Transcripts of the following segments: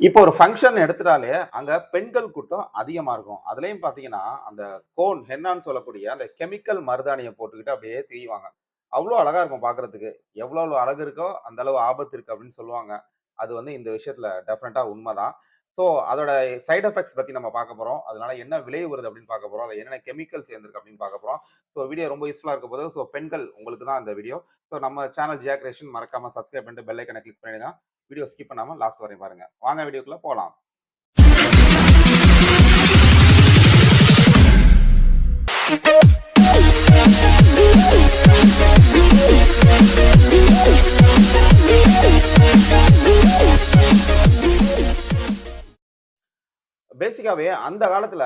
இப்போ ஒரு ஃபங்ஷன் எடுத்துட்டாலே, அங்க பெண்கள் கூட்டம் அதிகமா இருக்கும். அதுலயும் பார்த்தீங்கன்னா, அந்த கோன் ஹென்னான்னு சொல்லக்கூடிய அந்த கெமிக்கல் மருதாணிய போட்டுக்கிட்டு அப்படியே திரிவாங்க. அவ்ளோ அழகா இருக்கும் பார்க்கறதுக்கு. எவ்வளோ எவ்வளோ அழகு இருக்கோ, அந்த அளவு ஆபத்து இருக்கு அப்படின்னு சொல்லுவாங்க. அது வந்து இந்த விஷயத்துல டெஃபினட்டா உண்மதான். ஸோ, அதோட சைட் எஃபெக்ட்ஸ் பத்தி நம்ம பார்க்க போறோம். அதனால என்ன விளைவு வருது அப்படின்னு பார்க்க போறோம். அதுல என்னென்ன கெமிக்கல் சேர்ந்திருக்கு அப்படின்னு பார்க்க போறோம். ஸோ, வீடியோ ரொம்ப யூஸ்ஃபுல்லா இருக்க போது. ஸோ, பெண்கள் உங்களுக்கு தான் இந்த வீடியோ. ஸோ, நம்ம சேனல் ஜியா கிரியேஷன் மறக்காம சப்ஸ்கிரைப் பண்ணிட்டு பெல் ஐகான கிளிக் பண்ணிடுங்க. வீடியோ ஸ்கிப் பண்ணாம லாஸ்ட் வரையும் பாருங்க. வாங்க வீடியோக்குள்ள போலாம். பேசிக்காவே அந்த காலத்துல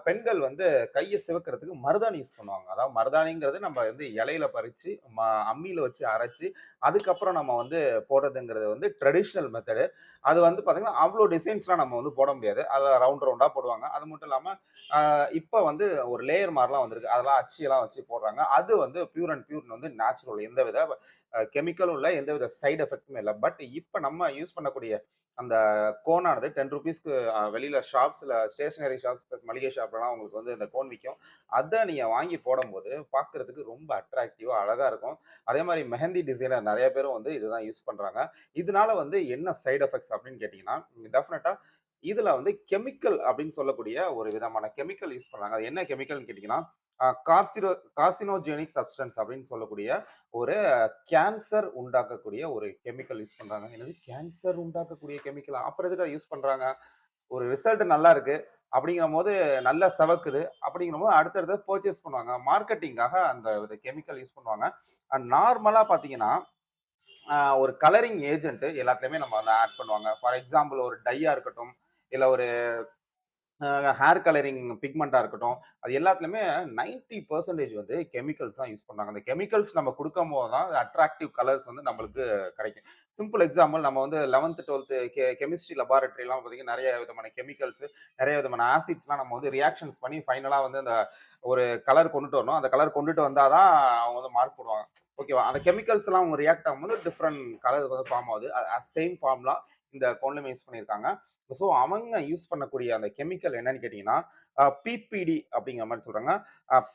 பெண்கள் வந்து கைய சிவக்கிறதுக்கு மருதாணி யூஸ் பண்ணுவாங்க. அதாவது மருதாணிங்கிறது நம்ம வந்து இலையில பறிச்சு, அம்மியில வச்சு அரைச்சு, அதுக்கப்புறம் நம்ம வந்து போடுறதுங்கிறது வந்து ட்ரெடிஷனல் மெத்தடு. அது வந்து பார்த்தீங்கன்னா, அவ்ளோ டிசைன்ஸ்லாம் நம்ம வந்து போட முடியாது. அத ரவுண்ட் ரவுண்டா போடுவாங்க. அது மட்டும் இல்லாம, இப்ப வந்து ஒரு லேயர் மாரிலாம் வந்திருக்கு. அதெல்லாம் அச்சியெல்லாம் வச்சு போடுறாங்க. அது வந்து பியூர் அண்ட் பியூர் வந்து நேச்சுரல். எந்தவித கெமிக்கலும் இல்ல, எந்தவித சைட் எஃபெக்ட்டுமே இல்ல. பட் இப்ப நம்ம யூஸ் பண்ணக்கூடிய அந்த கோனானது ₹10க்கு வெளியில ஷாப்ஸ்ல ஸ்டேஷனரி ஷாப்ஸ் பிளஸ் மளிகை ஷாப்லலாம் உங்களுக்கு வந்து இந்த கோன் விக்கும். அத நீங்க வாங்கி போடும்போது பார்க்கறதுக்கு ரொம்ப அட்ராக்டிவா அழகா இருக்கும். அதே மாரி மெஹந்தி டிசைனர் நெறைய பேரும் வந்து இதுதான் யூஸ் பண்றாங்க. இதனால வந்து என்ன சைட் எஃபெக்ட்ஸ் அப்படின்னு கேட்டீங்கன்னா, டெஃபினட்டா இதுல வந்து கெமிக்கல் அப்படின்னு சொல்லக்கூடிய ஒரு விதமான கெமிக்கல் யூஸ் பண்றாங்க. அது என்ன கெமிக்கல்ன்னு கேட்டீங்கன்னா, கார்சினோஜெனிக் சப்ஸ்டன்ஸ் அப்படின்னு சொல்லக்கூடிய ஒரு கேன்சர் உண்டாக்கக்கூடிய ஒரு கெமிக்கல் யூஸ் பண்றாங்க. என்னது கேன்சர் உண்டாக்கக்கூடிய கெமிக்கலா? அப்புறம் எதுக்குடா யூஸ் பண்றாங்க? ஒரு ரிசல்ட் நல்லா இருக்கு. அப்படிங்கும்போது நல்லா செவக்குது. அப்படிங்கும்போது அடுத்தடுத்து பர்ச்சேஸ் பண்ணுவாங்க. மார்க்கெட்டிங்காக அந்த ஒரு கெமிக்கல் யூஸ் பண்ணுவாங்க. நார்மலா பார்த்தீங்கன்னா, ஒரு கலரிங் ஏஜென்ட் எல்லாத்துலயுமே நம்ம வந்து ஆட் பண்ணுவாங்க. ஃபார் எக்ஸாம்பிள் ஒரு டையா இருக்கட்டும், இல்ல ஒரு ஹேர் கலரிங் பிக்மெண்ட்டா இருக்கட்டும், அது எல்லாத்துலயுமே 90% வந்து கெமிக்கல்ஸ் தான் யூஸ் பண்றாங்க. அந்த கெமிக்கல்ஸ் நம்ம குடுக்கும்போது தான் அட்ராக்டிவ் கலர்ஸ் வந்து நம்மளுக்கு கிடைக்கும். சிம்பிள் எக்ஸாம்பிள் நம்ம வந்து 11த், 12த் கெமிஸ்ட்ரி லெபார்ட்டரிலாம் பார்த்தீங்கன்னா, நெறைய விதமான கெமிக்கல்ஸ், நெறைய விதமான ஆசிட்ஸ்லாம் நம்ம வந்து ரியாக்ஷன்ஸ் பண்ணி ஃபைனலா வந்து அந்த ஒரு கலர் கொண்டுட்டு வரணும். அந்த கலர் கொண்டுட்டு வந்தா தான் அவங்க வந்து மார்க் போடுவாங்க. ஓகேவா? அந்த கெமிக்கல்ஸ்லாம் அவங்க ரியாக்ட் ஆகும்போது டிஃபரெண்ட் கலர் வந்து ஃபார்ம் ஆகுது. சேம் ஃபார்முலா இந்த கோன்லயுமே யூஸ் பண்ணியிருக்காங்க. ஸோ அவங்க யூஸ் பண்ணக்கூடிய அந்த கெமிக்கல் என்னன்னு கேட்டீங்கன்னா, பிபிடி அப்படிங்கிற மாரி சொல்றாங்க.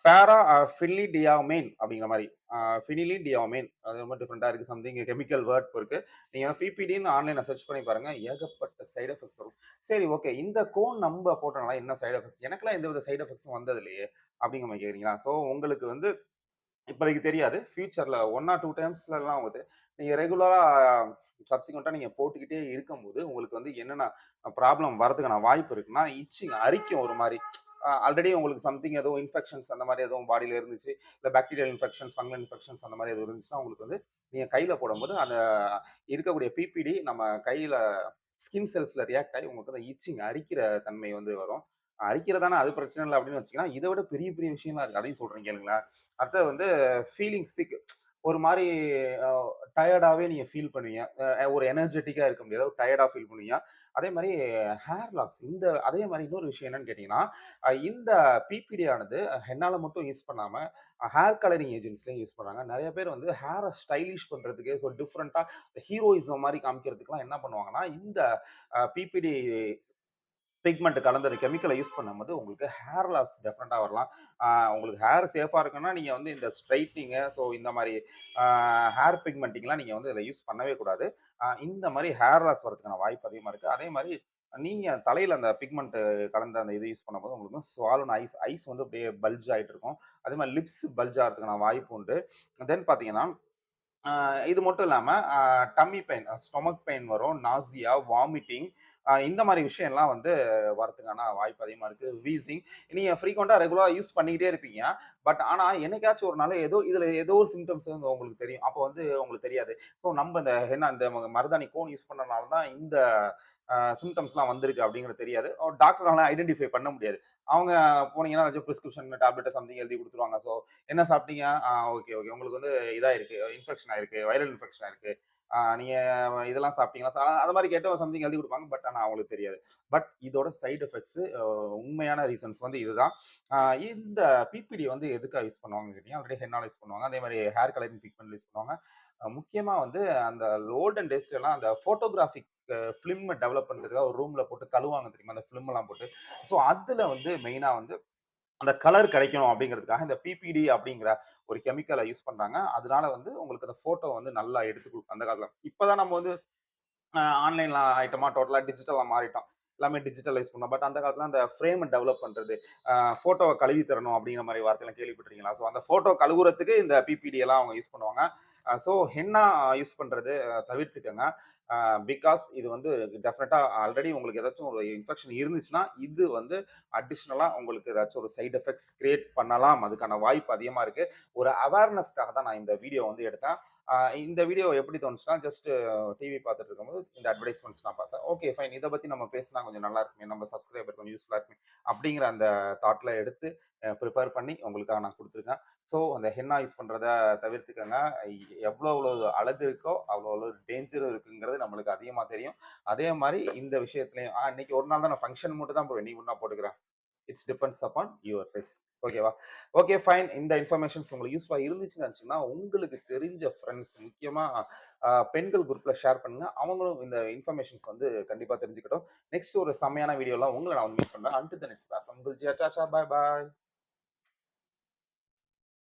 பேரா ஃபினிடியாமைன் அப்படிங்கிற மாரி. ஃபினிலிடியாமைன் அது ரொம்ப டிஃபரெண்ட்டா இருக்கு. சம்திங் கெமிக்கல் வேர்ட் இருக்கு. நீங்க பிபிடின்னு ஆன்லைன்ல சர்ச் பண்ணி பாருங்க. ஏகப்பட்ட சைட் எஃபெக்ட்ஸ் வரும். சரி, ஓகே. இந்த கோன் நம்ப போட்டனால என்ன சைட் எஃபெக்ட்ஸ்? எனக்கெல்லாம் எந்தவித சைட் எஃபெக்ட்ஸும் வந்தது இல்லையே! அப்படிங்கிற மாரி கேட்கிறீங்களா? ஸோ உங்களுக்கு வந்து இப்போதைக்கு தெரியாது. ஃபியூச்சர்ல 1 ஆர் 2 டைம்ஸ்லலாம் வந்து நீங்க ரெகுலரா சப்சிக்வென்ட்டா நீங்க போட்டுக்கிட்டே இருக்கும்போது, உங்களுக்கு வந்து என்னென்ன ப்ராப்ளம் வரதுக்கான வாய்ப்பு இருக்குன்னா, இச்சிங் அரிக்கும் ஒரு மாரி. ஆல்ரெடி உங்களுக்கு சம்திங் ஏதோ இன்ஃபெக்ஷன்ஸ் அந்த மாரி எதுவும் பாடியில இருந்துச்சு. இல்ல பாக்டீரியல் இன்ஃபெக்ஷன்ஸ், ஃபங்கல் இன்ஃபெக்ஷன்ஸ் அந்த மாரி எதுவும் இருந்துச்சுன்னா, உங்களுக்கு வந்து நீங்க கையில போடும்போது அந்த இருக்கக்கூடிய பிபிடி நம்ம கையில ஸ்கின் செல்ஸ்ல ரியாக்ட் ஆகி உங்களுக்கு அந்த இச்சிங் அரிக்கிற தன்மை வந்து வரும். அரிக்கிறதானே அது பிரச்சனை இல்ல அப்படின்னு வச்சுக்கலாம். இத விட பெரிய பெரிய விஷயம்லாம் இருக்கு. அதையும் சொல்றேன் கேளுங்களேன். அடுத்தது வந்து ஃபீலிங் சிக். ஒரு மாரி அ டயர்டாவே நீங்க ஃபீல் பண்ணுவீங்க. ஒரு எனர்ஜெட்டிக்கா இருக்க முடியாது. டயர்டா ஃபீல் பண்ணுவீங்க. அதே மாரி ஹேர் லாஸ். அதே மாரி இன்னொரு விஷயம் என்னன்னு கேட்டீங்கன்னா, இந்த பிபிடி ஆனது ஹென்னால மட்டும் யூஸ் பண்ணாம, ஹேர் கலரிங் ஏஜென்ட்ஸ்லயும் யூஸ் பண்றாங்க. நெறைய பேர் வந்து ஹேர ஸ்டைலிஷ் பண்றதுக்கு, டிஃபரெண்ட்டா ஹீரோயிசம் மாரி காமிக்கிறதுக்குலாம் என்ன பண்ணுவாங்கன்னா, இந்த பிபிடி பிக்மெண்ட் கலந்த கெமிக்கல யூஸ் பண்ணும்போது உங்களுக்கு ஹேர் லாஸ் டெஃபினட்டா வரலாம். உங்களுக்கு ஹேர் சேஃபா இருக்குன்னா, நீங்க வந்து இந்த ஸ்ட்ரைட்னிங்கு, இந்த மாரி ஹேர் பிக்மெண்டிங்லாம் நீங்க வந்து இதில யூஸ் பண்ணவே கூடாது. இந்த மாரி ஹேர் லாஸ் வரதுக்கான வாய்ப்பு அதிகமா இருக்கு. அதே மாரி நீங்க தலையில அந்த பிக்மெண்ட் கலந்த அந்த இது யூஸ் பண்ணும்போது உங்களுக்கு ஸ்வாலன் ஐஸ் ஐஸ் வந்து அப்படியே பல்ஜ் ஆயிட்டு இருக்கும். அதே மாரி லிப்ஸ் பல்ஜ் ஆகுறதுக்கான வாய்ப்பு உண்டு. தென் பார்த்தீங்கன்னா, ஆ இது மட்டும் இல்லாம, டம்மி பெயின், ஸ்டொமக் பெயின் வரும். நாசியா, வாமிட்டிங் இந்த மாரி விஷயம்லாம் வந்து வரதுக்கான வாய்ப்பு அதிகமா இருக்கு. வீசிங் நீங்க ஃப்ரீக்வென்ட்டா ரெகுலரா யூஸ் பண்ணிக்கிட்டே இருப்பீங்க. பட் ஆனா என்னைக்காச்சும் ஒரு நாள் இதுல ஏதோ ஒரு சிம்ப்டம்ஸ் வந்து உங்களுக்கு தெரியும். அப்போ வந்து உங்களுக்கு தெரியாது. ஸோ நம்ப இந்த என்ன இந்த மருதாணி கோன் யூஸ் பண்ணனால தான் இந்த சிம்ப்டம்ஸ்லாம் வந்திருக்கு அப்படிங்கிறது தெரியாது. டாக்டரால ஐடென்டிஃபை பண்ண முடியாது. அவங்க போனீங்கன்னா ஏதாச்சும் பிரிஸ்கிரிப்ஷன் டேப்லெட் சம்திங் எழுதி குடுத்துருவாங்க. என்ன சாப்பிட்டீங்க? Okay, okay. உங்களுக்கு வந்து இதா இருக்கு. இன்ஃபெக்ஷன் ஆயிருக்கு. வைரல் இன்ஃபெக்ஷன் ஆயிருக்கு. நீங்க இதெல்லாம் சாப்பிட்டீங்களா? அந்த மாரி கேட்டு சம்திங் எழுதி குடுப்பாங்க. பட் ஆனா அவங்களுக்கு தெரியாது. பட் இதோட சைட் எஃபெக்ட்ஸ் உண்மையான ரீசன்ஸ் வந்து இதுதான். அ இந்த பிபிடி வந்து எதுக்காக யூஸ் பண்ணுவாங்கன்னு கேட்டீங்கன்னா, ஆல்ரெடி ஹென்னால யூஸ் பண்ணுவாங்க. அதே மாரி ஹேர் கலரிங் பிக்மெண்ட்ல யூஸ் பண்ணுவாங்க. முக்கியமா வந்து அந்த ஓல்டன் டேஸ்லலாம் அந்த ஃபோட்டோகிராஃபிக் ஃபிலிம் டெவலப் பண்றதுக்காக ஒரு ரூம்ல போட்டு கழுவாங்க தெரியுமா? அந்த ஃபிலிம்லாம் போட்டு. ஸோ அதுல வந்து மெயினா வந்து அந்த கலர் கிடைக்கணும் அப்படிங்கிறதுக்காக இந்த பிபிடி அப்படிங்கிற ஒரு கெமிக்கல யூஸ் பண்றாங்க. அதனால வந்து உங்களுக்கு அந்த ஃபோட்டோ வந்து நல்லா எடுத்து குடுக்கும் அந்த காலத்துல. இப்ப தான் நம்ம வந்து ஆன்லைன்ல ஐட்டமா டோட்டலா டிஜிட்டலா மாறிட்டோம். எல்லாமே டிஜிட்டலைஸ் பண்ணோம். பட் அந்த காலத்துல அந்த ஃப்ரேம டெவலப் பண்றது, ஃபோட்டோவ கழுவி தரணும் அப்படிங்கிற மாரி வார்த்தைலாம் கேள்விப்பட்டிருக்கீங்களா? ஸோ அந்த ஃபோட்டோ கழுவுறதுக்கு இந்த பிபிடி எல்லாம் அவங்க யூஸ் பண்ணுவாங்க. ஸோ ஹென்னா யூஸ் பண்றது தவிர்த்துக்கங்க. பிகாஸ் இது வந்து டெஃபினட்டா ஆல்ரெடி உங்களுக்கு ஏதாச்சும் ஒரு இன்ஃபெக்ஷன் இருந்துச்சுன்னா, இது வந்து அடிஷனலா உங்களுக்கு ஏதாச்சும் ஒரு சைட் எஃபெக்ட்ஸ் கிரியேட் பண்ணலாம். அதுக்கான வாய்ப்பு அதிகமா இருக்கு. ஒரு அவேர்னஸ்க்காக தான் நான் இந்த வீடியோ வந்து எடுத்தேன். இந்த வீடியோ எப்படி தோணுச்சுன்னா, ஜஸ்ட் டிவி பார்த்துட்டு இருக்கும்போது இந்த அட்வர்டைஸ்மெண்ட்ஸ் நான் பார்த்தேன். Okay fine. இத பத்தி நம்ம பேசினா கொஞ்சம் நல்லா இருக்குமே. நம்ம சப்ஸ்கிரைபர் கொஞ்சம் யூஸ்ஃபுல்லா இருக்குமே. அப்படிங்கிற அந்த தாட்ல எடுத்து பிரிப்பேர் பண்ணி உங்களுக்காக நான் குடுத்துருக்கேன். ஸோ அந்த ஹென்னா யூஸ் பண்றத தவிர்த்துக்கங்க. எவ்வளோ எவ்வளோ அழகு இருக்கோ, அவ்வளோ அவ்வளோ டேஞ்சரும் இருக்குங்கிறது நம்மளுக்கு அதிகமா தெரியும். அதே மாரி இந்த விஷயத்துலயும் இன்னைக்கு ஒரு நாள் தான் நான் ஃபங்ஷன் மட்டும் தான் இன்னைக்கு நான் போட்டுக்கிறேன். It's depends upon your risk. ஓகேவா? Okay fine. இந்த இன்ஃபர்மேஷன்ஸ் உங்களுக்கு யூஸ்ஃபுல்லா இருந்துச்சுன்னு நினைச்சீங்கன்னா, உங்களுக்கு தெரிஞ்ச ஃபிரெண்ட்ஸ் முக்கியமா பெண்கள் குரூப்ல ஷேர் பண்ணுங்க. அவங்களும் இந்த இன்ஃபர்மேஷன்ஸ் வந்து கண்டிப்பா தெரிஞ்சுக்கட்டும். நெக்ஸ்ட் ஒரு செம்மையான வீடியோல உங்கள நான் வந்து மீட் பண்றேன். Until then it's back. உங்கள் ஜியா டாடா பாய் பாய்.